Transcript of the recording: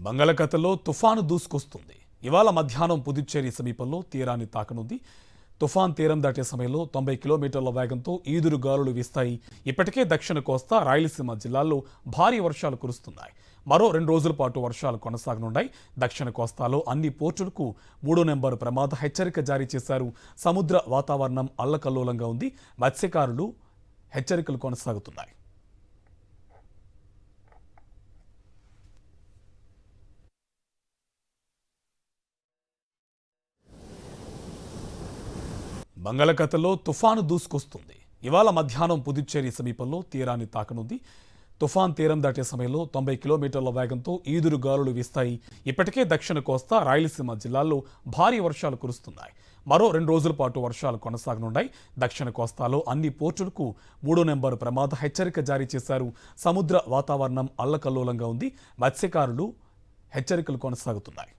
బంగాళాఖాతంలో తుఫాను దూసుకొస్తుంది. ఇవాళ మధ్యాహ్నం పుదుచ్చేరి సమీపంలో తీరాన్ని తాకనుంది. తుఫాన్ తీరం దాటే సమయంలో 90 కిలోమీటర్ల వేగంతో ఈదురు గాలులు వీస్తాయి. ఇప్పటికే దక్షిణ కోస్తా, రాయలసీమ జిల్లాల్లో భారీ వర్షాలు కురుస్తున్నాయి. మరో 2 రోజుల పాటు వర్షాలు కొనసాగనున్నాయి. దక్షిణ కోస్తాలో అన్ని పోర్టులకు 3వ నెంబర్ ప్రమాద హెచ్చరిక జారీ చేశారు. సముద్ర వాతావరణం అల్లకల్లోలంగా ఉంది. మత్స్యకారులు హెచ్చరికలు కొనసాగుతున్నాయి. బంగాళాఖాతంలో తుఫాను దూసుకొస్తుంది. ఇవాళ మధ్యాహ్నం పుదుచ్చేరి సమీపంలో తీరాన్ని తాకనుంది. తుఫాన్ తీరం దాటే సమయంలో 90 కిలోమీటర్ల వేగంతో ఈదురు గాలులు వీస్తాయి. ఇప్పటికే దక్షిణ కోస్తా, రాయలసీమ జిల్లాల్లో భారీ వర్షాలు కురుస్తున్నాయి. మరో 2 రోజుల పాటు వర్షాలు కొనసాగనున్నాయి. దక్షిణ కోస్తాలో అన్ని పోర్టులకు 3వ నెంబర్ ప్రమాద హెచ్చరిక జారీ చేశారు. సముద్ర వాతావరణం అల్లకల్లోలంగా ఉంది. మత్స్యకారులు హెచ్చరికలు కొనసాగుతున్నాయి.